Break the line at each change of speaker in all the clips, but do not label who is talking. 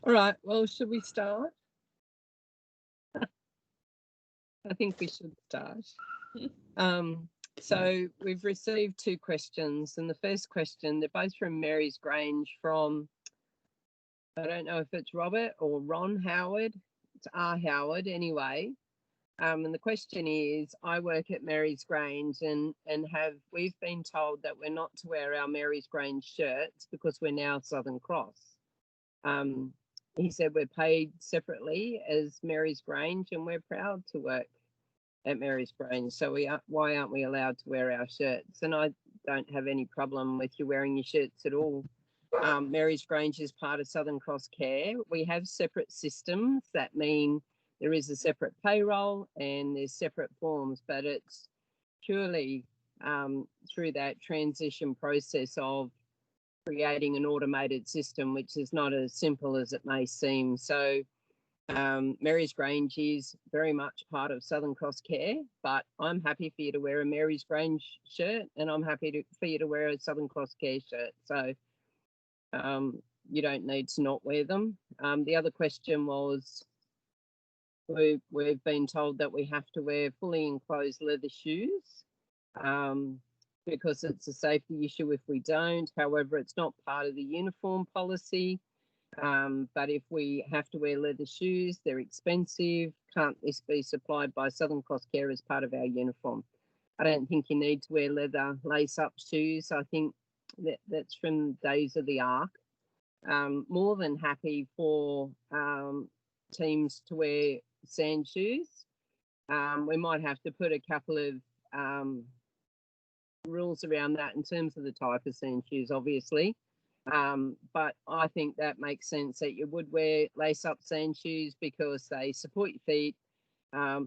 All right, well, should we start? I think we should start. So we've received two questions, and the first question, they're both from Mary's Grange from, I don't know if it's Robert or Ron Howard. It's R. Howard anyway. And the question is, I work at Mary's Grange and we've been told that we're not to wear our Mary's Grange shirts because we're now Southern Cross. He said we're paid separately as Mary's Grange and we're proud to work at Mary's Grange. So why aren't we allowed to wear our shirts? And I don't have any problem with you wearing your shirts at all. Mary's Grange is part of Southern Cross Care. We have separate systems that mean there is a separate payroll and there's separate forms, but it's purely through that transition process of creating an automated system, which is not as simple as it may seem. So Mary's Grange is very much part of Southern Cross Care, but I'm happy for you to wear a Mary's Grange shirt and I'm happy for you to wear a Southern Cross Care shirt. So you don't need to not wear them. The other question was, we've been told that we have to wear fully enclosed leather shoes because it's a safety issue if we don't. However, it's not part of the uniform policy. But if we have to wear leather shoes, they're expensive. Can't this be supplied by Southern Cross Care as part of our uniform? I don't think you need to wear leather lace-up shoes. I think that's from days of the Ark. More than happy for teams to wear sand shoes. We might have to put a couple of rules around that in terms of the type of sand shoes, obviously. But I think that makes sense that you would wear lace-up sand shoes because they support your feet,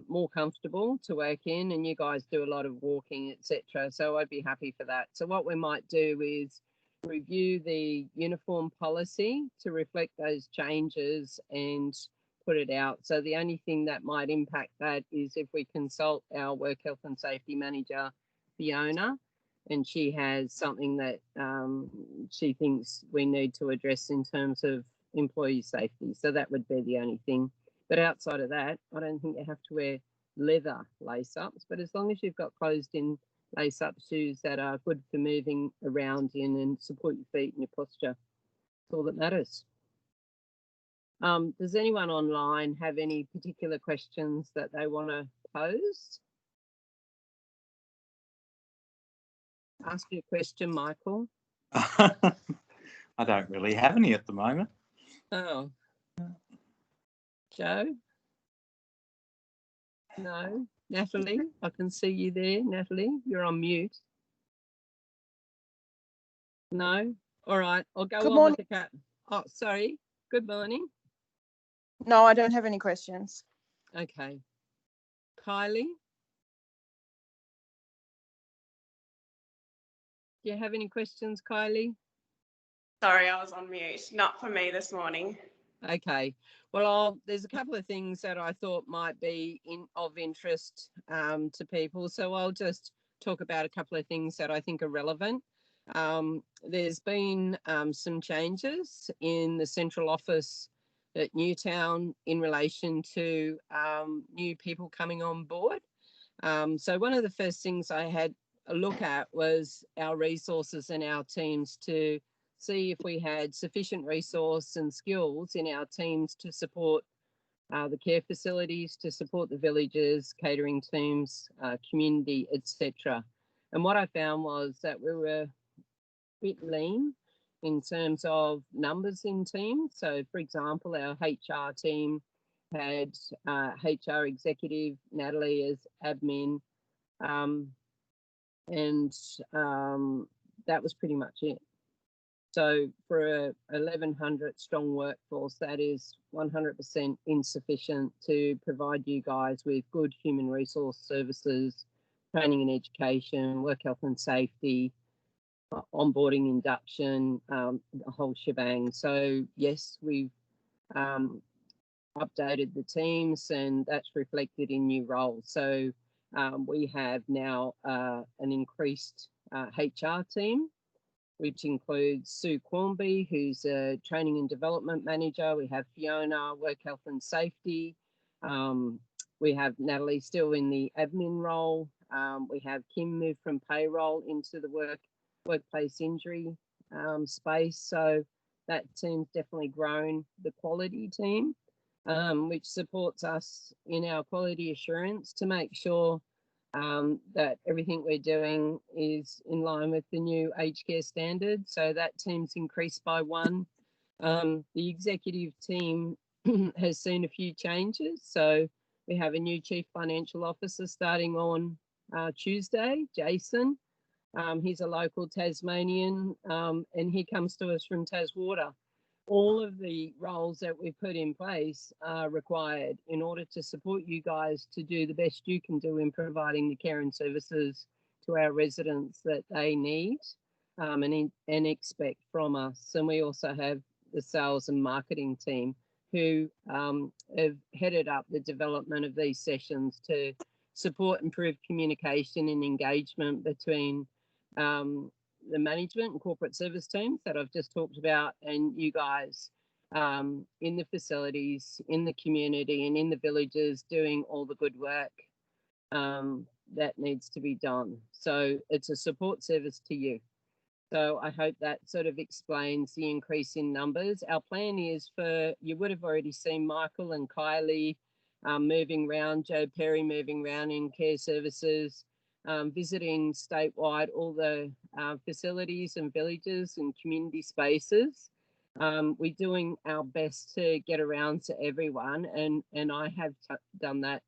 more comfortable to work in, and you guys do a lot of walking, etc. So I'd be happy for that. So what we might do is review the uniform policy to reflect those changes and put it out. So the only thing that might impact that is if we consult our work health and safety manager, Fiona, and she has something that she thinks we need to address in terms of employee safety. So that would be the only thing. But outside of that, I don't think you have to wear leather lace-ups, but as long as you've got closed-in lace-up shoes that are good for moving around in and support your feet and your posture, that's all that matters. Does anyone online have any particular questions that they want to pose? Ask your question, Michael.
I don't really have any at the moment.
Oh. Joe? No. Natalie, I can see you there. Natalie, you're on mute. No? All right, I'll go
Good
on
morning.
with the cat. Oh, sorry. Good morning.
No, I don't have any questions.
Okay. Kylie? Do you have any questions, Kylie?
Sorry, I was on mute. Not for me this morning.
Okay. Well, there's a couple of things that I thought might be of interest to people. So I'll just talk about a couple of things that I think are relevant. There's been some changes in the central office at Newtown in relation to new people coming on board. So one of the first things I had a look at was our resources and our teams to see if we had sufficient resource and skills in our teams to support the care facilities, to support the villages, catering teams, community, etc. And what I found was that we were a bit lean in terms of numbers in teams. So, for example, our HR team had HR executive, Natalie as admin, and that was pretty much it. So for a 1,100 strong workforce, that is 100% insufficient to provide you guys with good human resource services, training and education, work health and safety, onboarding, induction, the whole shebang. So yes, we've updated the teams and that's reflected in new roles. So we have now an increased HR team. which includes Sue Cornby, who's a training and development manager. We have Fiona, work health and safety. We have Natalie still in the admin role. We have Kim moved from payroll into the workplace injury space. So that team's definitely grown. The quality team, which supports us in our quality assurance to make sure that everything we're doing is in line with the new aged care standards. So that team's increased by one. The executive team has seen a few changes. So we have a new chief financial officer starting on Tuesday, Jason. He's a local Tasmanian, and he comes to us from Taswater. All of the roles that we put in place are required in order to support you guys to do the best you can do in providing the care and services to our residents that they need and expect from us. And we also have the sales and marketing team who have headed up the development of these sessions to support improved communication and engagement between the management and corporate service teams that I've just talked about, and you guys in the facilities, in the community, and in the villages doing all the good work that needs to be done. So it's a support service to you. So I hope that sort of explains the increase in numbers. Our plan is you would have already seen Michael and Kylie moving around, Joe Perry moving around in care services, visiting statewide all the facilities and villages and community spaces. We're doing our best to get around to everyone, and I have done that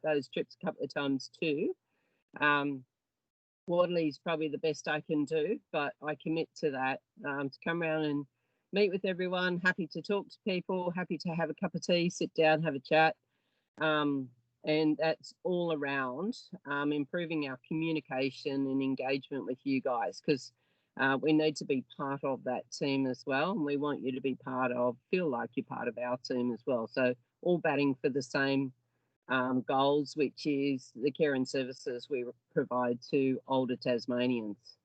those trips a couple of times too. Waterley is probably the best I can do, but I commit to that, to come around and meet with everyone, happy to talk to people, happy to have a cup of tea, sit down, have a chat. And that's all around improving our communication and engagement with you guys, because we need to be part of that team as well. And we want you to be feel like you're part of our team as well. So all batting for the same goals, which is the care and services we provide to older Tasmanians.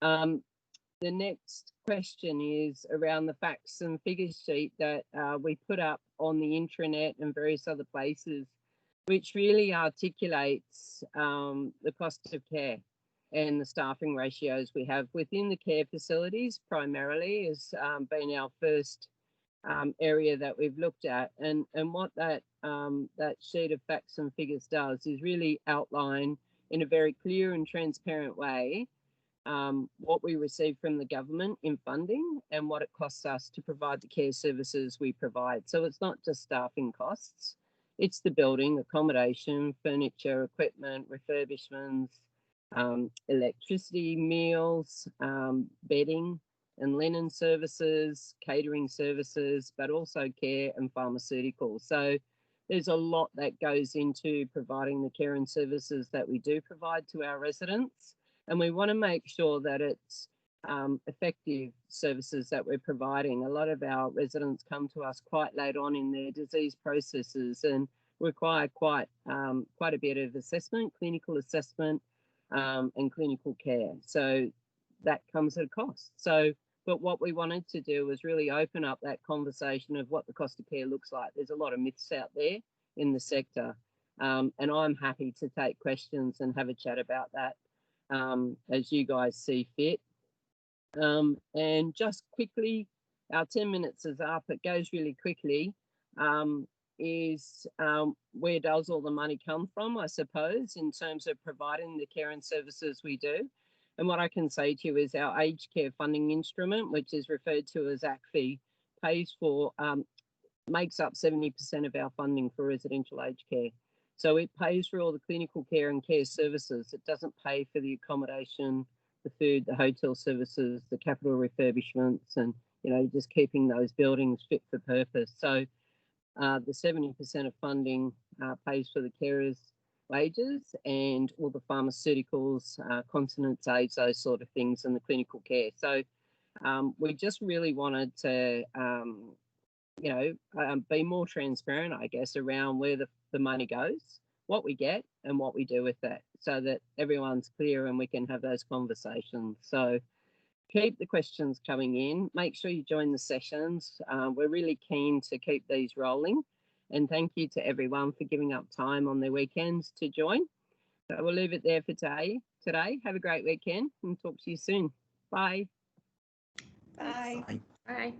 The next question is around the facts and figures sheet that we put up on the intranet and various other places, which really articulates the cost of care and the staffing ratios we have within the care facilities. Primarily has been our first area that we've looked at, and what that sheet of facts and figures does is really outline in a very clear and transparent way what we receive from the government in funding and what it costs us to provide the care services we provide. So it's not just staffing costs, it's the building, accommodation, furniture, equipment, refurbishments, electricity, meals, bedding and linen services, catering services, but also care and pharmaceuticals. So there's a lot that goes into providing the care and services that we do provide to our residents. And we want to make sure that it's effective services that we're providing. A lot of our residents come to us quite late on in their disease processes and require quite a bit of assessment, clinical assessment, and clinical care. So that comes at a cost. So, but what we wanted to do was really open up that conversation of what the cost of care looks like. There's a lot of myths out there in the sector, and I'm happy to take questions and have a chat about that as you guys see fit. And just quickly, our 10 minutes is up. It goes really quickly. Where does all the money come from, I suppose, in terms of providing the care and services we do? And what I can say to you is our aged care funding instrument, which is referred to as ACFI, makes up 70% of our funding for residential aged care. So it pays for all the clinical care and care services. It doesn't pay for the accommodation, the food, the hotel services, the capital refurbishments, and just keeping those buildings fit for purpose. So the 70% of funding pays for the carers' wages and all the pharmaceuticals, continence aids, those sort of things, and the clinical care. So we just really wanted to, be more transparent, I guess, around where the money goes, what we get, and what we do with that, so that everyone's clear and we can have those conversations. So keep the questions coming in. Make sure you join the sessions. We're really keen to keep these rolling. And thank you to everyone for giving up time on their weekends to join. So we'll leave it there for today. Have a great weekend and talk to you soon. Bye.
Bye.
Bye.
Bye.